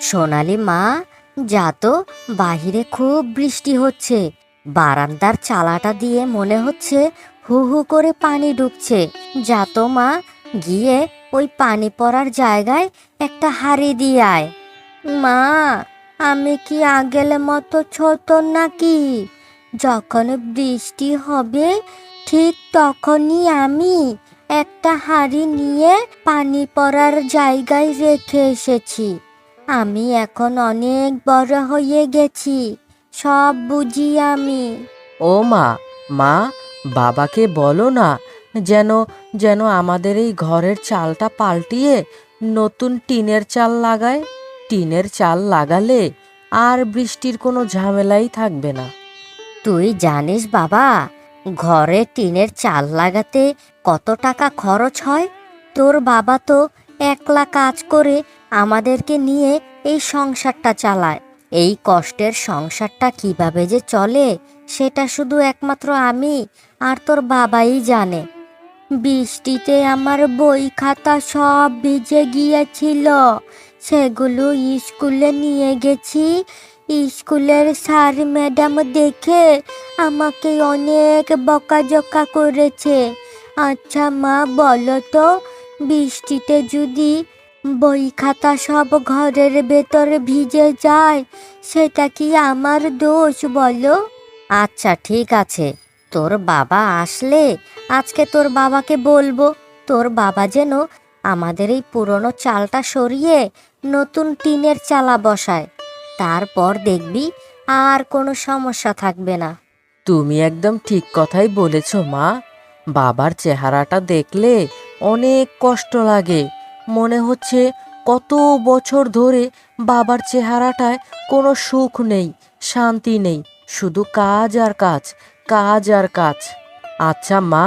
সোনালি মা, যা তো, বাহিরে খুব বৃষ্টি হচ্ছে। বারান্দার চালাটা দিয়ে মনে হচ্ছে হু হু করে পানি ঢুকছে। যা তো মা, গিয়ে ওই পানি পড়ার জায়গায় একটা হাঁড়ি দিয়ে আয়। মা, আমি কি আগের মতো ছোট নাকি? যখন বৃষ্টি হবে ঠিক তখনই আমি একটা হাঁড়ি নিয়ে পানি পড়ার জায়গায় রেখে এসেছি। আমি এখন অনেক বড় হয়ে গেছি, সব বুঝি আমি। ও মা, মা, বাবাকে বলো না, যেন যেন আমাদের এই ঘরের চালটা পাল্টিয়ে নতুন টিনের চাল লাগায়। টিনের চাল লাগালে আর বৃষ্টির কোনো ঝামেলাই থাকবে না। তুই জানিস বাবা, ঘরে টিনের চাল লাগাতে কত টাকা খরচ হয়? তোর বাবা তো একলা কাজ করে আমাদেরকে নিয়ে এই সংসারটা চালায়। এই কষ্টের সংসারটা কিভাবে যে চলে সেটা শুধু একমাত্র আমি আর তোর বাবাই জানে। বৃষ্টিতে আমার বই খাতা সব ভিজে গিয়েছিল, সেগুলো স্কুলে নিয়ে গেছি। স্কুলের স্যার ম্যাডাম দেখে আমাকে অনেক বকাঝকা করেছে। আচ্ছা মা, বলো তো, বৃষ্টিতে যদি বই খাতা সব ঘরের ভেতরে ভিজে যায়, সেটা কি আমার দোষ বলো? আচ্ছা ঠিক আছে, তোর বাবা আসলে আজকে তোর বাবাকে বলবো তোর বাবা যেন আমাদের এই পুরনো চালটা সরিয়ে নতুন টিনের চালা বসায়। তারপর দেখবি আর কোনো সমস্যা থাকবে না। তুমি একদম ঠিক কথাই বলেছ মা। বাবার চেহারাটা দেখলে অনেক কষ্ট লাগে। মনে হচ্ছে কত বছর ধরে বাবার চেহারাটায় কোনো সুখ নেই, শান্তি নেই, শুধু কাজ আর কাজ, কাজ আর কাজ। আচ্ছা মা,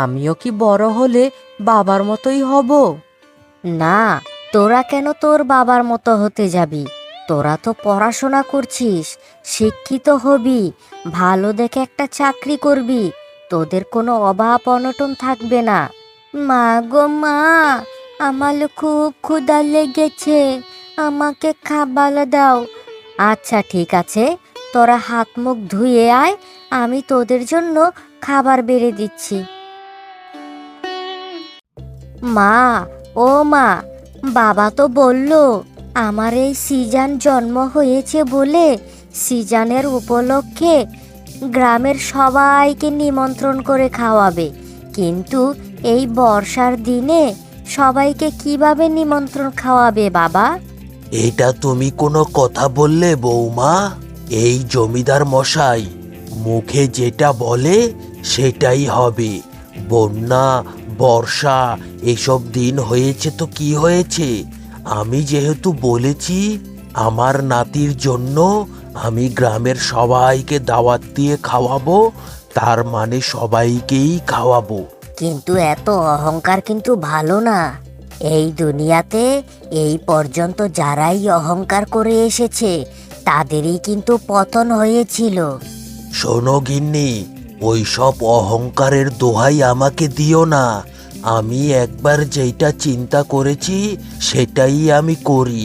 আমিও কি বড় হলে বাবার মতোই হব? না, তোরা কেন তোর বাবার মতো হতে যাবি? তোরা তো পড়াশোনা করছিস, শিক্ষিত হবি, ভালো দেখে একটা চাকরি করবি, তোদের কোনো অভাব অনটন থাকবে না। মা গো মা, আমার খুব ক্ষুধা লেগেছে, আমাকে খাবার দাও। আচ্ছা ঠিক আছে, তোরা হাত মুখ ধুয়ে আয়, আমি তোদের জন্য খাবার বেড়ে দিচ্ছি। মা, ও মা, বাবা তো বলল আমার এই সিজান জন্ম হয়েছে বলে সিজানের উপলক্ষে গ্রামের সবাইকে নিমন্ত্রণ করে খাওয়াবে। কিন্তু এই বর্ষার দিনে সবাইকে কিভাবে নিমন্ত্রণ খাওয়াবে বাবা? এটা তুমি কোনো কথা বললে বৌমা? এই জমিদার মশাই মুখে যেটা বলে সেটাই হবে। বন্যা, বর্ষা এসব দিন হয়েছে তো কি হয়েছে, আমি যেহেতু বলেছি আমার নাতির জন্য আমি গ্রামের সবাইকে দাওয়াত দিয়ে খাওয়াবো, তার মানে সবাইকেই খাওয়াবো। কিন্তু এত অহংকার কিন্তু ভালো না। এই দুনিয়াতে এই পর্যন্ত যারাই অহংকার করে এসেছে তাদেরই কিন্তু পতন হয়েছিল। শোনো গিন্নি, ওই সব অহংকারের দোহাই আমাকে দিও না। আমি একবার যেটা চিন্তা করেছি সেটাই আমি করি।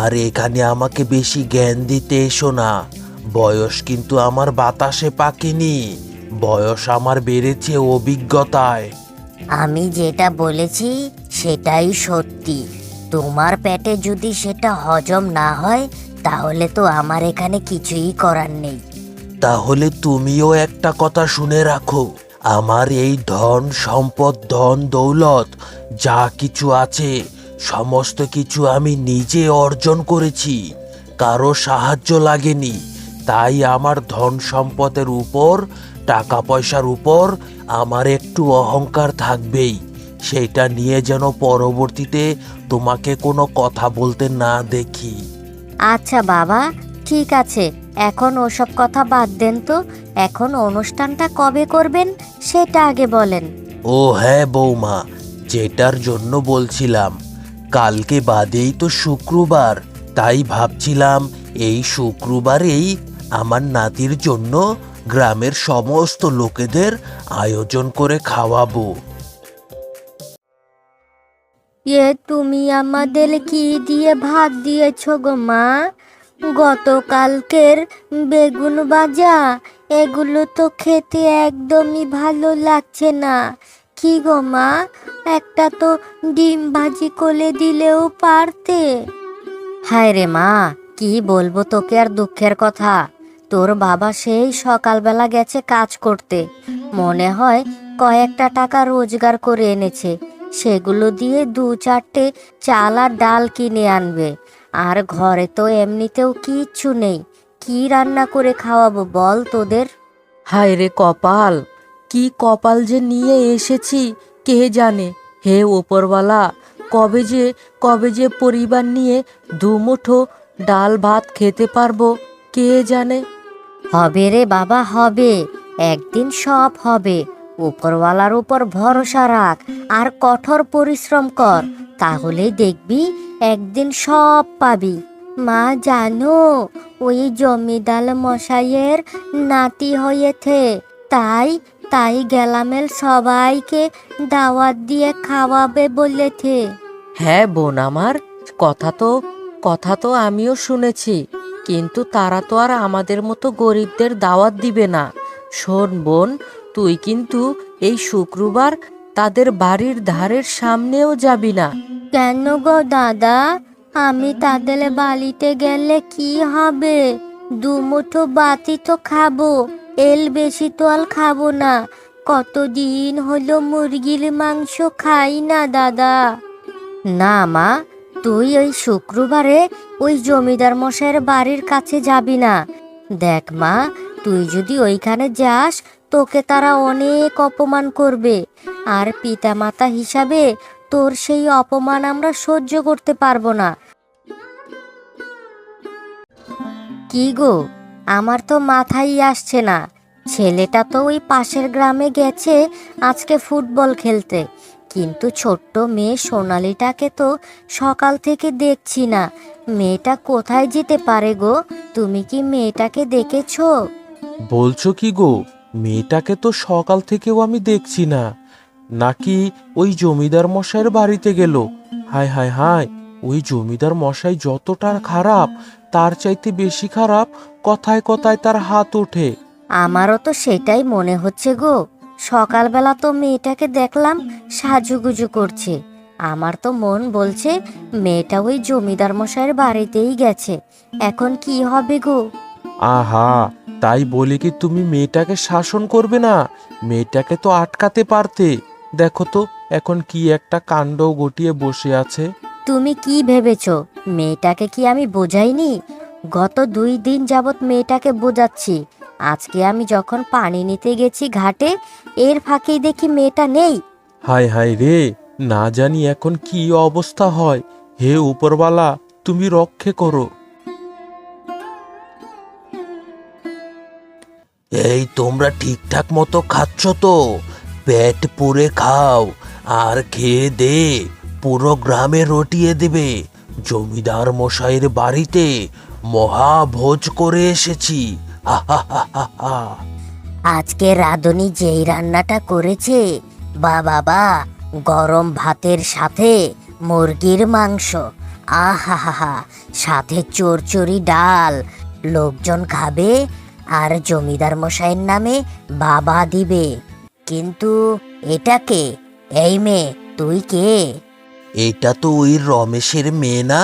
আর এখানে আমাকে বেশি জ্ঞান দিতে এসো না। বয়স কিন্তু আমার বাতাসে পাকেনি, বয়স আমার বেড়েছে অভিজ্ঞতায়। আমি যেটা বলেছি সেটাই সত্যি। তোমার পেটে যদি সেটা হজম না হয় তাহলে তো আমার এখানে কিছুই করার নেই। তাহলে তুমিও একটা কথা শুনে রাখো, আমার এই ধন সম্পদ, ধন দৌলত যা কিছু আছে সমস্ত কিছু আমি নিজে অর্জন করেছি, কারো সাহায্য লাগেনি। তাই আমার ধন সম্পদের উপর, টাকা পয়সার উপর আমার একটু অহংকার থাকবেই। সেটা নিয়ে যেন পরবর্তীতে তোমাকে কোনো কথা বলতে না দেখি। আচ্ছা বাবা, ঠিক আছে, এখন ওসব কথা বাদ দেন তো। এখন অনুষ্ঠানটা কবে করবেন সেটা আগে বলেন। ও হ্যাঁ বৌমা, যেটার জন্য বলছিলাম, কালকে বাদেই তো শুক্রবার, তাই ভাবছিলাম এই শুক্রবারেই আমার নাতির জন্য গ্রামের সমস্ত লোকেদের আয়োজন করে খাওয়াবো। তুমি আমাদের কি দিয়ে ভাত দিয়েছো গো মা? গতকালকের বেগুন ভাজা, এগুলো তো খেতে একদমই ভালো লাগছে না। কি গো মা, একটা তো ডিম ভাজি করে দিলেও পারতে। হায় রে মা, কি বলবো তোকে আর দুঃখের কথা। তোর বাবা সেই সকালবেলা গেছে কাজ করতে, মনে হয় কয়েকটা টাকা রোজগার করে এনেছে। সেগুলো দিয়ে 2-4টে চাল আর ডাল কিনে আনবে। আর ঘরে তো এমনিতেও কিচ্ছু নেই, কি রান্না করে খাওয়াবো বল তোদের? হায় রে কপাল, কি কপাল যে নিয়ে এসেছি কে জানে। হে ওপরওয়ালা, কবে যে পরিবার নিয়ে দুমুঠো ডাল ভাত খেতে পারবো কে জানে। হবে রে বাবা, হবে, একদিন সব হবে। উপরওয়ালার উপর ভরসা রাখ আর কঠোর পরিশ্রম কর, তাহলেই দেখবি একদিন সব পাবি। মা জানো, ওই জমিদার মশাইয়ের নাতি হয়েছে, তাই তাই গ্রামের সবাইকে দাওয়াত দিয়ে খাওয়াবে বলেছে। হ্যাঁ বোন আমার, কথা তো আমিও শুনেছি, কিন্তু তারা তো আর আমাদের মতো গরিবদের দাওয়াত দিবে না। শোন বোন, তুই কিন্তু এই শুক্রবার তাদের বাড়ির ধারের সামনেও যাবি না। কেন গো দাদা, আমি তাদের বাড়িতে গেলে কি হবে? দুমুঠো বাতি তো খাবো, এল বেশি তো আর খাবো না। কতদিন হলো মুরগির মাংস খাই না দাদা। না মা, তুই ওই শুক্রবারে ওই জমিদার মশাইয়ের বাড়ির কাছে যাবি না। দেখ মা, তুই যদি ওইখানে যাস, তোকে তারা অনেক অপমান করবে। আর পিতামাতা হিসাবে তোর সেই অপমান আমরা সহ্য করতে পারবো না। কি গো, আমার তো মাথায় আসছে না। ছেলেটা তো ওই পাশের গ্রামে গেছে আজকে ফুটবল খেলতে, কিন্তু ছোট্ট মেয়ে সোনালিটাকে তো সকাল থেকে দেখছি না। মেয়েটা কোথায় যেতে পারে গো? তুমি কি মেয়েটাকে দেখেছো? বলছো কি গো, মেয়েটাকে তো সকাল থেকেও আমি দেখছি না। নাকি ওই জমিদার মশাইয়ের বাড়িতে গেল? হায় হায় হায়, ওই জমিদার মশাই যতটা খারাপ, তার চাইতে বেশি খারাপ কথায় কথায় তার হাত ওঠে। আমারও তো সেটাই মনে হচ্ছে গো। সকালবেলা তো মেয়েটাকে দেখলাম সাজুগুজু করছে। আমার তো মন বলছে মেয়েটা ওই জমিদার মশাইয়ের বাড়িতেই গেছে। এখন কি হবে গো? আহা, তাই বলে কি তুমি মেয়েটাকে শাসন করবে না? মেয়েটাকে তো আটকাতে পারতে। দেখো তো এখন কি একটা কাণ্ড ঘটিয়ে বসে আছে। তুমি কি ভেবেছো মেয়েটাকে কি আমি বোঝাইনি? গত 2 দিন যাবৎ মেয়েটাকে বোঝাচ্ছি। আজকে আমি যখন পানি নিতে গেছি ঘাটে, এর ফাঁকেই দেখি মেয়েটা নেই। হায় হায় রে, না জানি এখন কি অবস্থা হয়। হে উপরওয়ালা, তুমি রক্ষে করো। এই তোমরা ঠিকঠাক মতো খাচ্ছ তো? পেট পুরে খাও, আর খেয়ে দে পুরো গ্রামে রটিয়ে দেবে। জমিদার মশাইয়ের বাড়িতে মহাভোজ করে এসেছি। আহা, আজকে রাঁধুনি যেই রান্নাটা করেছে, বাবা, গরম ভাতের সাথে মুরগির মাংস, আহা, সাথে চচ্চড়ি ডাল। লোকজন খাবে আর জমিদার মশাইয়ের নামে বাবা দিবে। কিন্তু এটাকে, এই মেয়ে, তুই কে? এটা তো ওই রমেশের মেয়ে না?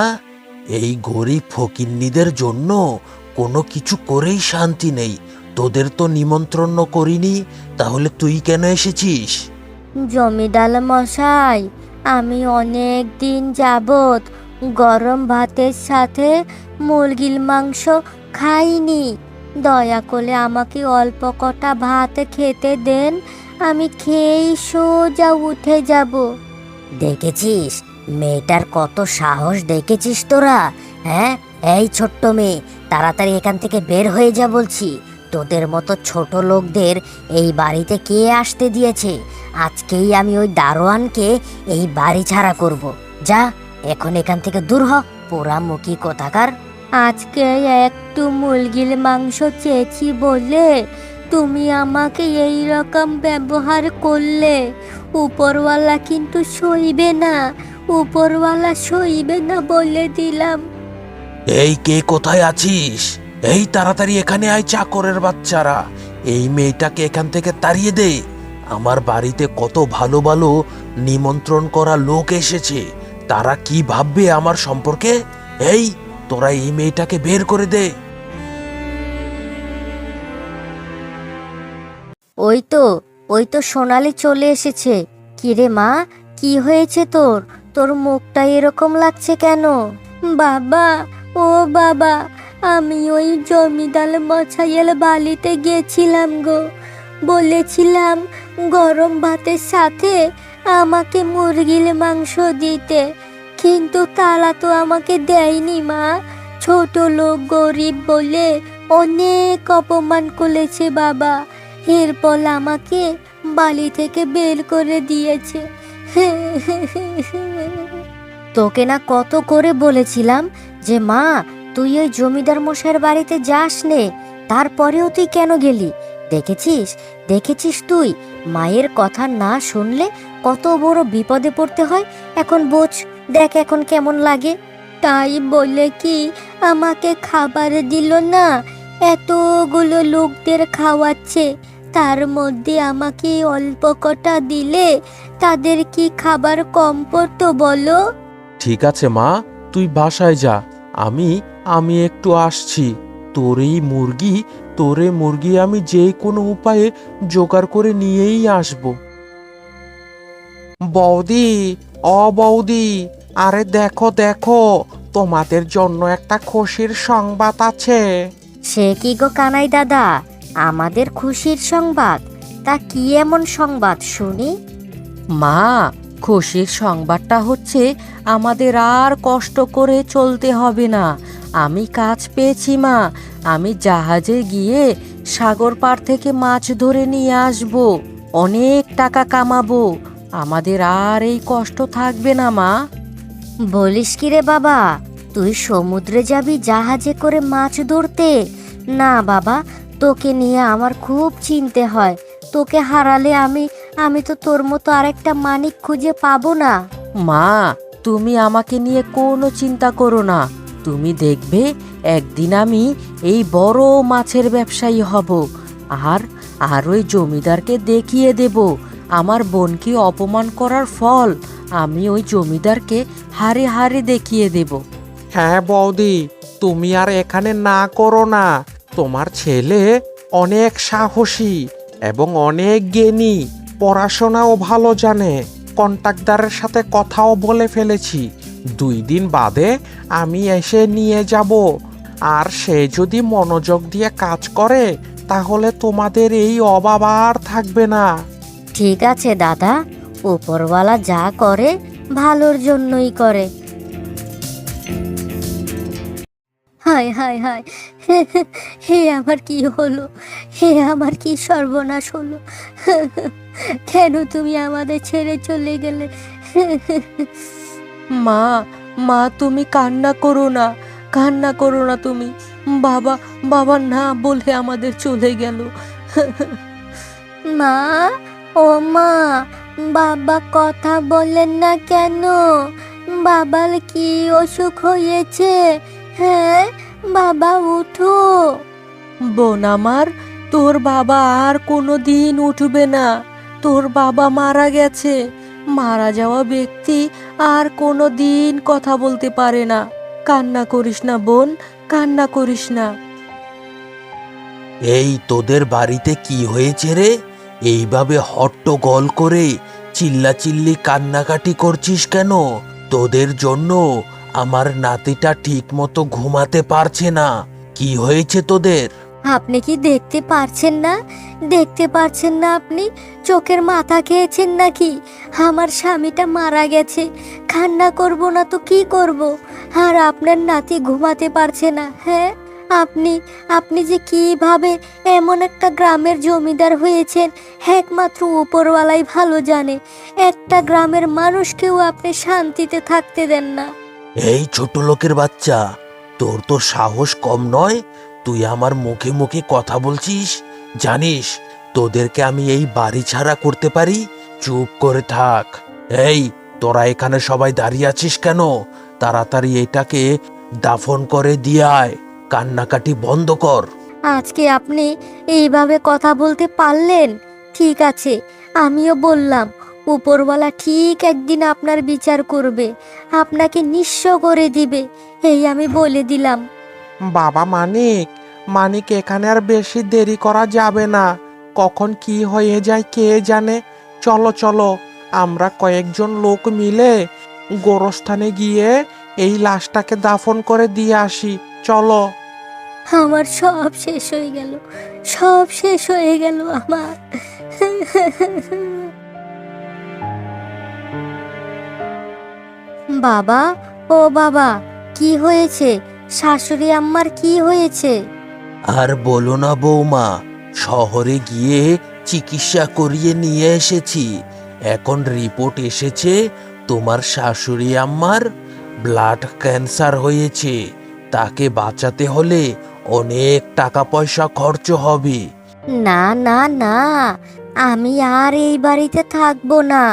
এই গরিব ফকিন্নিদের জন্য কোনো কিছু করেই শান্তি নেই। তোদের তো নিমন্ত্রণ করিনি, তাহলে তুই কেন এসেছিস? জমিদার মশাই, আমি অনেক দিন যাবত গরম ভাতের সাথে মুরগির মাংস খাইনি। দয়া করে আমাকে অল্প কটা ভাত খেতে দেন, আমি খেয়েই সোজা উঠে যাব। দেখেছিস মেয়েটার কত সাহস, দেখেছিস তোরা? হ্যাঁ, এই ছোট্ট মেয়ে, তাড়াতাড়ি এখান থেকে বের হয়ে যা বলছি। তোদের মতো ছোট লোকদের এই বাড়িতে কে আসতে দিয়েছে? আজকেই আমি ওই দারোয়ানকে এই বাড়ি ছাড়া করব। যা এখন এখান থেকে দূর হ, পোড়ামুখী কোথাকার। আজকে একটু মুরগির মাংস চেয়েছি বলে তুমি আমাকে এই রকম ব্যবহার করলে। উপরওয়ালা কিন্তু সইবে না, উপরওয়ালা সইবে না বলে দিলাম। এই কে কোথায় আছিস? এই তাড়াতাড়ি এখানে আয় চাকরের বাচ্চারা, এই মেয়েটাকে এখান থেকে তাড়িয়ে দে। আমার বাড়িতে কত ভালো ভালো নিমন্ত্রণ করা লোক এসেছে, তারা কি ভাববে আমার সম্পর্কে? এই তোরা এই মেয়েটাকে বের করে দে। ওই তো সোনালি চলে এসেছে। কিরে মা, কি হয়েছে তোর? তোর মুখটা এরকম লাগছে কেন? বাবা, ও বাবা, আমি ওই জমিদার মশাইয়ের বাড়িতে গেছিলাম গো। বলেছিলাম গরম ভাতের সাথে আমাকে মুরগির মাংস দিতে, কিন্তু তারা তো আমাকে দেয়নি মা। ছোট লোক, গরিব বলে অনেক অপমান করেছে বাবা। এরপর আমাকে বাড়ি থেকে বের করে দিয়েছে। তোকে না কত করে বলেছিলাম যে মা, তুই ওই জমিদার মশাইয়ের বাড়িতে যাস নে, তারপরেও তুই কেন গেলি? দেখেছিস তুই মায়ের কথা না শুনলে কত বড় বিপদে পড়তে হয়। এখন বোঝ, দেখ এখন কেমন লাগে। তাই বলে কি আমাকে খাবার দিল না? এতগুলো লোকদের খাওয়াচ্ছে, তার মধ্যে আমাকে অল্প কটা দিলে তাদের কি খাবার কম পড়তো বলো? ঠিক আছে মা, তুই বাসায় যা, আমি একটু আসছি। তোরে মুরগি আমি যে কোনো উপায়ে জোগাড় করে নিয়েই আসব। বৌদি, বৌদি, আরে দেখো দেখো, তোমাদের জন্য একটা খুশির সংবাদ আছে। সে কি গো কানাই দাদা, আমাদের খুশির সংবাদ? তা কি এমন সংবাদ শুনি? মা, খুশির সংবাদটা হচ্ছে আমাদের আর কষ্ট করে চলতে হবে না। আমি কাজ পেয়েছি মা, আমি জাহাজে গিয়ে সাগর পাড় থেকে মাছ ধরে নিয়ে আসব, অনেক টাকা কামাবো, আমাদের আর এই কষ্ট থাকবে না মা। বলিস কি রে বাবা, তুই সমুদ্রে যাবি জাহাজে করে মাছ ধরতে? না বাবা, তোকে নিয়ে আমার খুব চিন্তা হয়। তোকে হারালে আমি তো তোর মতো আরেকটা মানিক খুঁজে পাবো না। মা, তুমি আমাকে নিয়ে কোনো চিন্তা করো না, তুমি দেখবে একদিন আমি এই বড় মাছের ব্যবসায়ী হব, আর ওই জমিদারকে দেখিয়ে দেব আমার বোনকে অপমান করার ফল। আমি ওই জমিদারকে হারে হারে দেখিয়ে দেব। হ্যাঁ বৌদি, তুমি আর এখানে না করো না। তোমার ছেলে অনেক সাহসী এবং অনেক জ্ঞানী, পড়াশোনাও ভালো জানে। কন্ট্রাক্টরের সাথে কথাও বলে ফেলেছি, 2 দিন বাদে আমি এসে নিয়ে যাব। আর সে যদি মনোযোগ দিয়ে কাজ করে তাহলে তোমাদের এই অভাব আর থাকবে না। ঠিক আছে দাদা, উপরওয়ালা যা করে ভালোর জন্যই করে। হায় হায় হায়, হে আমার কি হলো? হে আমার কি সর্বনাশ হলো? কেন তুমি আমাদের ছেড়ে চলে গেলে? মা, মা, তুমি কান্না করো না, কান্না করো না তুমি। বাবা না বলে আমাদের চলে গেল। মা, ও মা, বাবা কথা বলেন না কেন? বাবার কি অসুখ হয়েছে? হ্যাঁ বাবা, উঠো। বোন আমার, তোর বাবা আর কোনো দিন উঠবে না। তোর বাবা মারা গেছে। মারা যাওয়া ব্যক্তি আর কোনো দিন কথা বলতে পারে না। কান্না করিস না বোন, কান্না করিস না। এই তোদের বাড়িতে কি হয়েছে রে? এইভাবে হট্টগোল করে চিল্লাচিল্লি কান্নাকাটি করছিস কেন? তোদের জন্য আমার নাতিটা ঠিক মতো ঘুমাতে পারছে না। কি হয়েছে তোদের? আপনি কি দেখতে পারছেন না? আপনি চোখের মাথা খেয়েছেন নাকি? আমার স্বামীটা মারা গেছে, কান্না করব না তো কি করব? আর আপনার নাতি ঘুমাতে পারছে না? হ্যাঁ, আপনি যে কিভাবে এমন একটা গ্রামের জমিদার হয়েছেন একমাত্র উপরওয়ালাই ভালো জানে। একটা গ্রামের মানুষকেও আপনি শান্তিতে থাকতে দেন না। এই ছোট লোকের বাচ্চা, তোর তো সাহস কম নয়, তুই আমার মুখে মুখে কথা বলছিস। জানিস তোদেরকে আমি এই বাড়ি ছাড়া করতে পারি? চুপ করে থাক। এই তোরা এখানে সবাই দাঁড়িয়ে আছিস কেন? তাড়াতাড়ি এটাকে দাফন করে দিয়ে আয়, কান্নাকাটি বন্ধ কর। আজকে আপনি এইভাবে কথা বলতে পারলেন? ঠিক আছে, আমিও বললাম উপরওয়ালা ঠিক একদিন আপনার বিচার করবে, আপনাকে নিঃস্ব করে দিবে, এই আমি বলে দিলাম। বাবা মানিক, মানিক এখানে আর বেশি দেরি করা যাবে না। কখন কি হয়ে যায় কে জানে। চলো চলো, আমরা কয়েকজন লোক মিলে গোরস্থানে গিয়ে এই লাশটাকে দাফন করে দিয়ে আসি। চলো। আমার সব শেষ হয়ে গেল, সব শেষ হয়ে গেল আমার। বাবা, ও বাবা, কি হয়েছে? শাশুড়ি আম্মার কি হয়েছে? আর বলো না বৌমা, শহরে গিয়ে চিকিৎসা করিয়ে নিয়ে এসেছি। এখন রিপোর্ট এসেছে তোমার শাশুড়ি আম্মার ব্লাড ক্যান্সার হয়েছে। তাকে বাঁচাতে হলে অনেক টাকা পয়সা খরচ হবে। না না না, আমি আর এই বাড়িতে থাকবো না।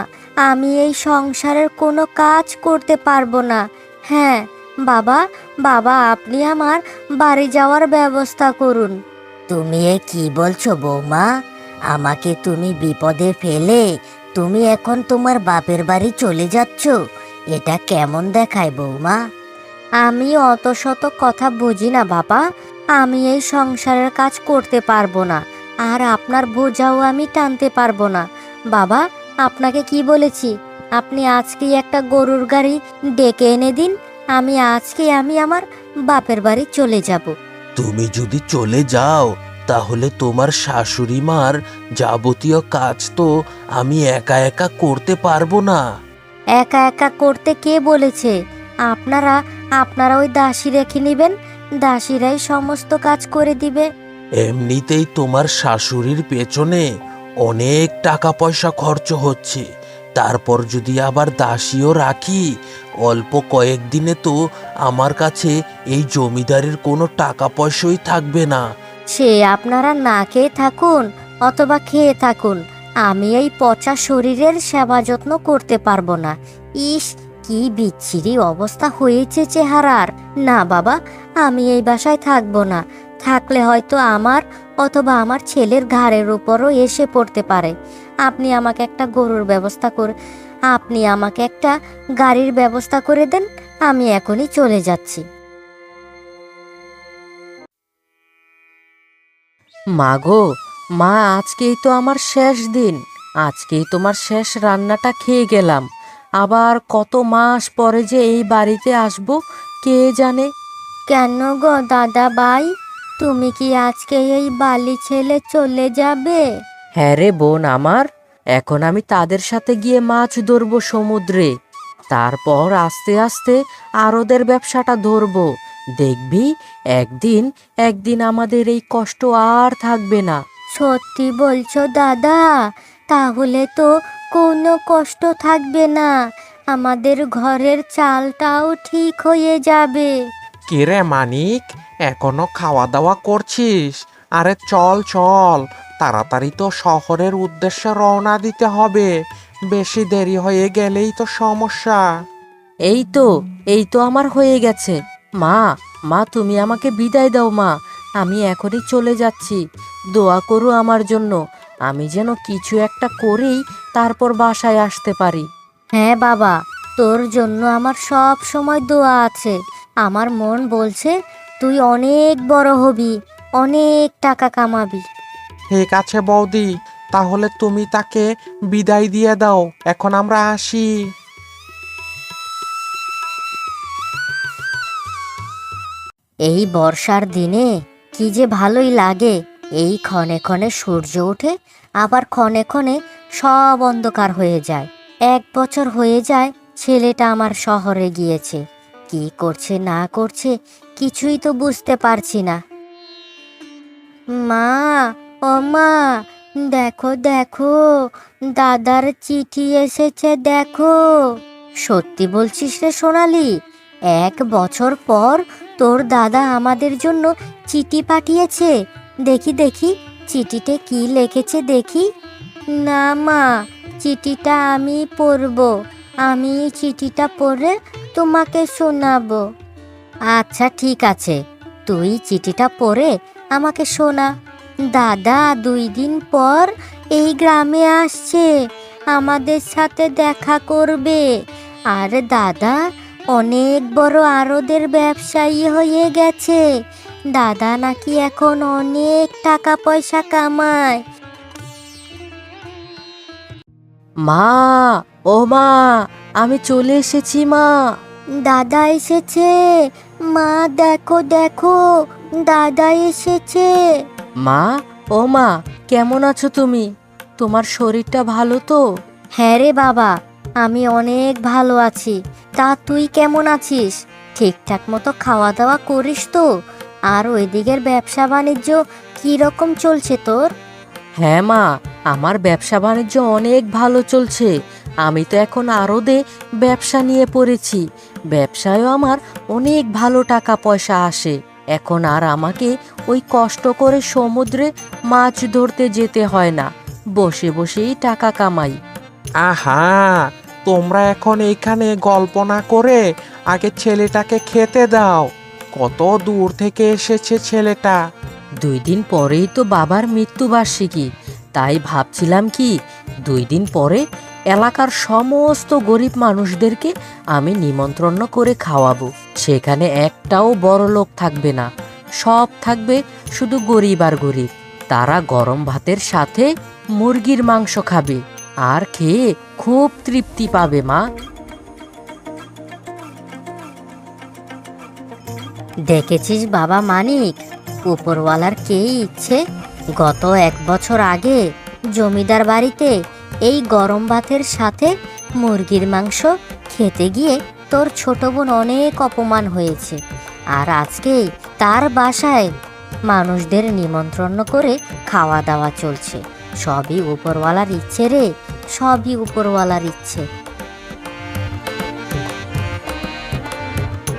আমি এই সংসারের কোনো কাজ করতে পারবো না। হ্যাঁ বাবা, বাবা আপনি আমার বাড়ি যাওয়ার ব্যবস্থা করুন। তুমি এ কি বলছো বৌমা? আমাকে তুমি বিপদে ফেলে তুমি এখন তোমার বাপের বাড়ি চলে যাচ্ছ? এটা কেমন দেখায় বৌমা? আমি অত শত কথা বুঝি না বাবা। আমি এই সংসারের কাজ করতে পারবো না, আর আপনার বোঝাও আমি টানতে পারবো না। বাবা, আপনাকে কি বলেছি? আপনি আজকেই একটা গরুর গাড়ি ডেকে এনে দিন, আমি আমার বাপের বাড়ি চলে যাব। তুমি যদি চলে যাও তাহলে তোমার শাশুড়ি মার যাবতীয় কাজ তো আমি একা একা করতে পারবো না। একা একা করতে কে বলেছে? আপনারা আপনারা ওই দাসী রেখে নেবেন, দাসীরাই সমস্ত কাজ করে দিবে। এমনিতেই তোমার শাশুড়ির পেছনে অনেক টাকা পয়সা খরচ হচ্ছে, তারপর যদি আবার দাসীও রাখি, অল্প কয়েকদিনে তো আমার কাছে এই জমিদারির কোনো টাকা পয়সাই থাকবে না। সে আপনারা না খেয়ে থাকুন অথবা খেয়ে থাকুন, আমি এই পচা শরীরের সেবা যত্ন করতে পারবো না। ইস, কি বিচ্ছিরি অবস্থা হয়েছে চেহারার। না বাবা, আমি এই বাসায় থাকবো না। থাকলে হয়তো আমার অথবা আমার ছেলের ঘাড়ের উপরও এসে পড়তে পারে। আপনি আমাকে একটা গরুর ব্যবস্থা করে আপনি আমাকে একটা গাড়ির ব্যবস্থা করে দেন, আমি এখনই চলে যাচ্ছি। মা গো, মা আজকেই তো আমার শেষ দিন। আজকেই তোমার শেষ রান্নাটা খেয়ে গেলাম। আবার কত মাস পরে যে এই বাড়িতে আসবো কে জানে। কেন গো দাদা ভাই, তুমি কি আজকে এই বালি ছেলে চলে যাবে? হ্যাঁ রে বোন আমার, এখন আমি তাদের সাথে গিয়ে মাছ ধরবো সমুদ্রে। তারপর আস্তে আস্তে আরদের ব্যবসাটা ধরবো। দেখবি একদিন একদিন আমাদের এই কষ্ট আর থাকবে না। সত্যি বলছো দাদা? তাহলে তো কোনো কষ্ট থাকবে না, আমাদের ঘরের চালটাও ঠিক হয়ে যাবে। কে রে মানিক, এখনো খাওয়া দাওয়া করছিস? আরে চল চল, তাড়াতাড়ি তো শহরের উদ্দেশ্যে রওনা দিতে হবে। বেশি দেরি হয়ে গেলেই তো সমস্যা। এই তো আমার হয়ে গেছে। মা, মা তুমি আমাকে বিদায় দাও মা, আমি এখনই চলে যাচ্ছি। দোয়া করো আমার জন্য, আমি যেন কিছু একটা করেই তারপর বাসায় আসতে পারি। হ্যাঁ বাবা, তোর জন্য আমার সব সময় দোয়া আছে। আমার মন বলছে তুই অনেক বড় হবি, অনেক টাকা কামাবি। ঠিক আছে বৌদি, তাহলে তুমি তাকে বিদায় দিয়ে দাও, এখন আমরা আসি। এই বর্ষার দিনে কি যে ভালোই লাগে। এই ক্ষণে ক্ষণে সূর্য ওঠে, আবার ক্ষণে ক্ষণে সব অন্ধকার হয়ে যায়। 1 বছর হয়ে যায় ছেলেটা আমার শহরে গিয়েছে। কি করছে না করছে কিছুই তো বুঝতে পারছি না। মা, ও মা, দেখো দেখো, দাদার চিঠি এসেছে দেখো। সত্যি বলছিস রে সোনালি? 1 বছর পর তোর দাদা আমাদের জন্য চিঠি পাঠিয়েছে। দেখি দেখি চিঠিতে কি লিখেছে দেখি। না মা, চিঠিটা আমি পড়ব। আমি এই চিঠিটা পড়ে তোমাকে শোনাবো। আচ্ছা ঠিক আছে, তুই চিঠিটা পড়ে আমাকে শোনা। দাদা 2 দিন পর এই গ্রামে আসছে, আমাদের সাথে দেখা করবে। আর দাদা অনেক বড় আড়তের ব্যবসায়ী হয়ে গেছে। দাদা নাকি এখন অনেক টাকা পয়সা কামায়। মা, ও মা, আমি চলে এসেছি মা। দাদা এসেছে, মা দেখো দেখো, দাদা এসেছে। মা, ও মা, কেমন আছো তুমি? তোমার শরীরটা ভালো তো? হ্যাঁ রে বাবা, আমি অনেক ভালো আছি। তা তুই কেমন আছিস? ঠিকঠাক মতো খাওয়া দাওয়া করিস তো? আর ওইদিকের ব্যবসা বাণিজ্য কি রকম চলছে তোর? হ্যাঁ মা, আমার ব্যবসা বাণিজ্য অনেক ভালো চলছে। আমি তো এখন আড়তে ব্যবসা নিয়ে পড়েছি। ব্যবসায়ও আমার অনেক ভালো টাকা পয়সা আসে। এখন আর আমাকে ওই কষ্ট করে সমুদ্রে মাছ ধরতে যেতে হয় না, বসে বসেই টাকা কামাই। আহা, তোমরা এখন এইখানে গল্প না করে আগে ছেলেটাকে খেতে দাও। কত দূর থেকে এসেছে ছেলেটা। 2 দিন পরেই তো বাবার মৃত্যুবার্ষিকী, তাই ভাবছিলাম কি 2 দিন পরে এলাকার সমস্ত গরিব মানুষদেরকে আমি নিমন্ত্রণ করে খাওয়াবো। সেখানে একটাও বড় লোক থাকবে না, সব থাকবে শুধু গরিব আর গরিব। তারা গরম ভাতের সাথে মুরগির মাংস খাবে আর খেয়ে খুব তৃপ্তি পাবে মা। দেখেছিস বাবা মানিক, উপরওয়ালার কে ইচ্ছে। গত 1 বছর আগে জমিদার বাড়িতে এই গরম ভাতের সাথে মুরগির মাংস খেতে গিয়ে তোর ছোট বোন অনেক অপমান হয়েছে। আর আজকে তার বাসায় মানুষদের নিমন্ত্রণ করে খাওয়া দাওয়া চলছে। সবই উপরওয়ালার ইচ্ছে রে, সবই উপরওয়ালার ইচ্ছে।